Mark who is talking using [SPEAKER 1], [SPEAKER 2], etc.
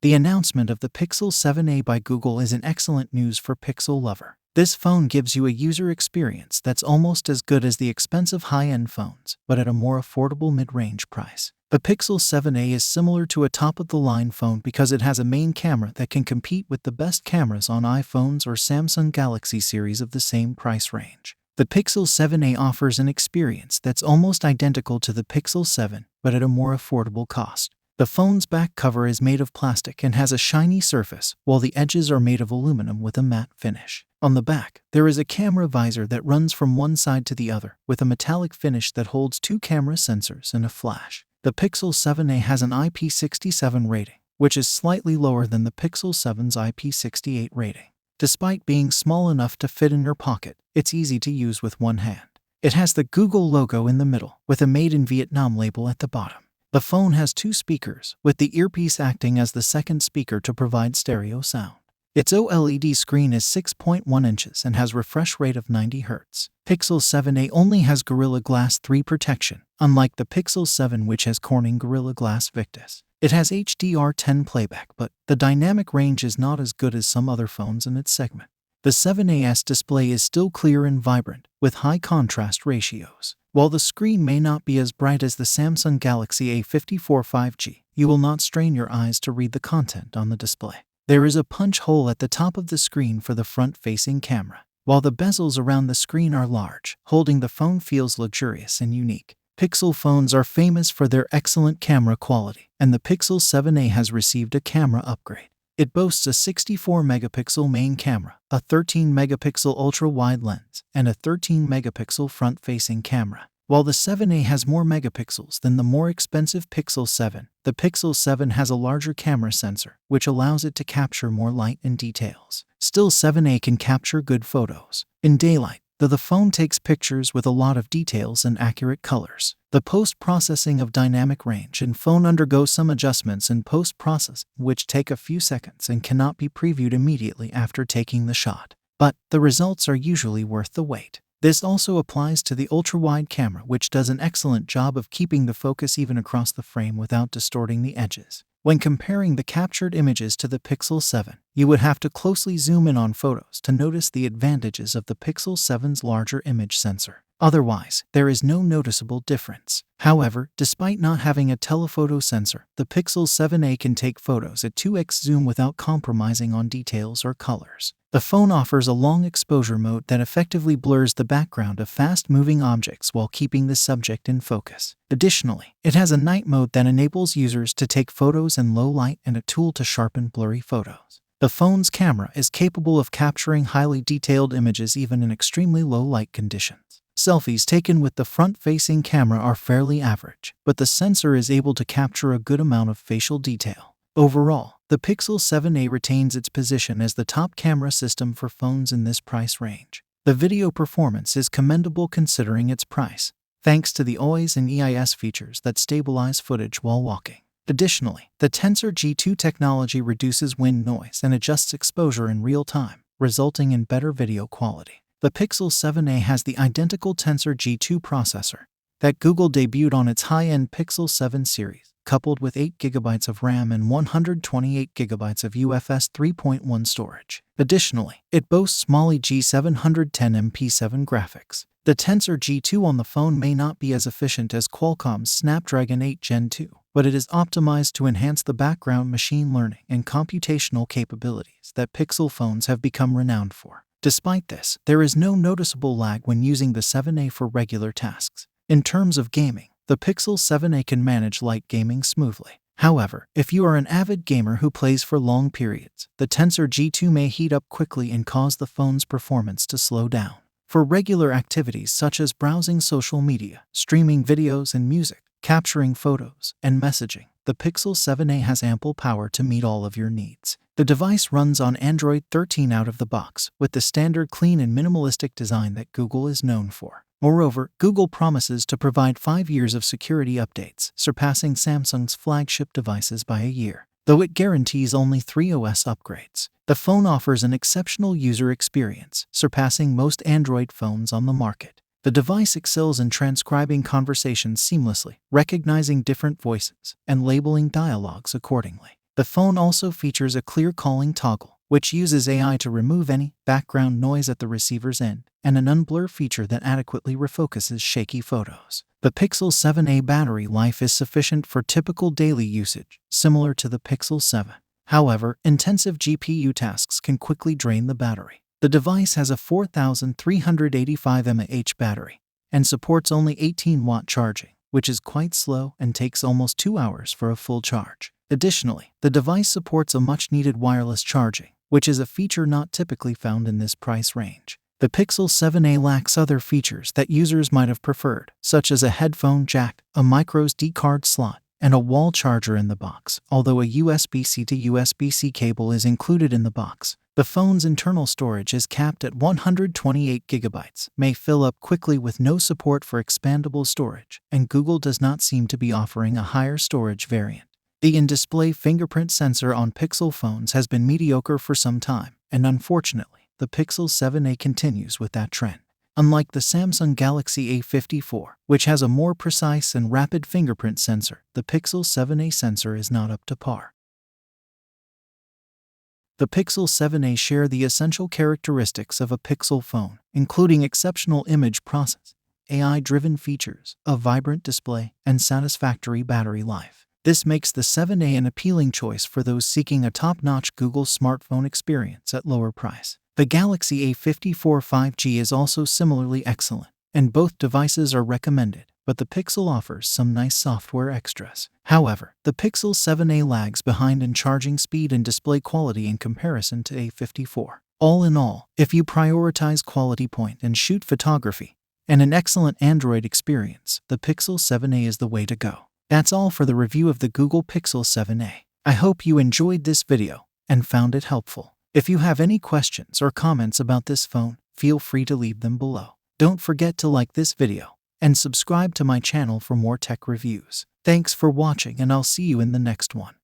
[SPEAKER 1] The announcement of the Pixel 7a by Google is an excellent news for Pixel lover. This phone gives you a user experience that's almost as good as the expensive high-end phones, but at a more affordable mid-range price. The Pixel 7a is similar to a top-of-the-line phone because it has a main camera that can compete with the best cameras on iPhones or Samsung Galaxy series of the same price range. The Pixel 7a offers an experience that's almost identical to the Pixel 7, but at a more affordable cost. The phone's back cover is made of plastic and has a shiny surface, while the edges are made of aluminum with a matte finish. On the back, there is a camera visor that runs from one side to the other, with a metallic finish that holds 2 camera sensors and a flash. The Pixel 7a has an IP67 rating, which is slightly lower than the Pixel 7's IP68 rating. Despite being small enough to fit in your pocket, it's easy to use with one hand. It has the Google logo in the middle, with a Made in Vietnam label at the bottom. The phone has 2 speakers, with the earpiece acting as the second speaker to provide stereo sound. Its OLED screen is 6.1 inches and has refresh rate of 90 Hz. Pixel 7a only has Gorilla Glass 3 protection, unlike the Pixel 7 which has Corning Gorilla Glass Victus. It has HDR10 playback, but the dynamic range is not as good as some other phones in its segment. The 7a's display is still clear and vibrant, with high contrast ratios. While the screen may not be as bright as the Samsung Galaxy A54 5G, you will not strain your eyes to read the content on the display. There is a punch hole at the top of the screen for the front-facing camera. While the bezels around the screen are large, holding the phone feels luxurious and unique. Pixel phones are famous for their excellent camera quality, and the Pixel 7a has received a camera upgrade. It boasts a 64-megapixel main camera, a 13-megapixel ultra-wide lens, and a 13-megapixel front-facing camera. While the 7a has more megapixels than the more expensive Pixel 7, the Pixel 7 has a larger camera sensor, which allows it to capture more light and details. Still, 7a can capture good photos in daylight, though the phone takes pictures with a lot of details and accurate colors. The post-processing of dynamic range and phone undergoes some adjustments in post-processing, which take a few seconds and cannot be previewed immediately after taking the shot. But the results are usually worth the wait. This also applies to the ultra-wide camera, which does an excellent job of keeping the focus even across the frame without distorting the edges. When comparing the captured images to the Pixel 7, you would have to closely zoom in on photos to notice the advantages of the Pixel 7's larger image sensor. Otherwise, there is no noticeable difference. However, despite not having a telephoto sensor, the Pixel 7a can take photos at 2x zoom without compromising on details or colors. The phone offers a long exposure mode that effectively blurs the background of fast-moving objects while keeping the subject in focus. Additionally, it has a night mode that enables users to take photos in low light and a tool to sharpen blurry photos. The phone's camera is capable of capturing highly detailed images even in extremely low light conditions. Selfies taken with the front-facing camera are fairly average, but the sensor is able to capture a good amount of facial detail. Overall, the Pixel 7a retains its position as the top camera system for phones in this price range. The video performance is commendable considering its price, thanks to the OIS and EIS features that stabilize footage while walking. Additionally, the Tensor G2 technology reduces wind noise and adjusts exposure in real time, resulting in better video quality. The Pixel 7a has the identical Tensor G2 processor that Google debuted on its high-end Pixel 7 series, coupled with 8 GB of RAM and 128 GB of UFS 3.1 storage. Additionally, it boasts Mali G710 MP7 graphics. The Tensor G2 on the phone may not be as efficient as Qualcomm's Snapdragon 8 Gen 2, but it is optimized to enhance the background machine learning and computational capabilities that Pixel phones have become renowned for. Despite this, there is no noticeable lag when using the 7a for regular tasks. In terms of gaming, the Pixel 7a can manage light gaming smoothly. However, if you are an avid gamer who plays for long periods, the Tensor G2 may heat up quickly and cause the phone's performance to slow down. For regular activities such as browsing social media, streaming videos and music, capturing photos, and messaging, the Pixel 7a has ample power to meet all of your needs. The device runs on Android 13 out of the box, with the standard clean and minimalistic design that Google is known for. Moreover, Google promises to provide 5 years of security updates, surpassing Samsung's flagship devices by a year, though it guarantees only 3 OS upgrades. The phone offers an exceptional user experience, surpassing most Android phones on the market. The device excels in transcribing conversations seamlessly, recognizing different voices, and labeling dialogues accordingly. The phone also features a clear calling toggle, which uses AI to remove any background noise at the receiver's end, and an unblur feature that adequately refocuses shaky photos. The Pixel 7a battery life is sufficient for typical daily usage, similar to the Pixel 7. However, intensive GPU tasks can quickly drain the battery. The device has a 4,385 mAh battery and supports only 18-watt charging, which is quite slow and takes almost 2 hours for a full charge. Additionally, the device supports a much-needed wireless charging, which is a feature not typically found in this price range. The Pixel 7a lacks other features that users might have preferred, such as a headphone jack, a microSD card slot, and a wall charger in the box, although a USB-C to USB-C cable is included in the box. The phone's internal storage is capped at 128 GB, may fill up quickly with no support for expandable storage, and Google does not seem to be offering a higher storage variant. The in-display fingerprint sensor on Pixel phones has been mediocre for some time, and unfortunately, the Pixel 7a continues with that trend. Unlike the Samsung Galaxy A54, which has a more precise and rapid fingerprint sensor, the Pixel 7a sensor is not up to par. The Pixel 7a share the essential characteristics of a Pixel phone, including exceptional image processing, AI-driven features, a vibrant display, and satisfactory battery life. This makes the 7a an appealing choice for those seeking a top-notch Google smartphone experience at lower price. The Galaxy A54 5G is also similarly excellent, and both devices are recommended, but the Pixel offers some nice software extras. However, the Pixel 7a lags behind in charging speed and display quality in comparison to A54. All in all, if you prioritize quality point and shoot photography and an excellent Android experience, the Pixel 7a is the way to go. That's all for the review of the Google Pixel 7a. I hope you enjoyed this video and found it helpful. If you have any questions or comments about this phone, feel free to leave them below. Don't forget to like this video and subscribe to my channel for more tech reviews. Thanks for watching, and I'll see you in the next one.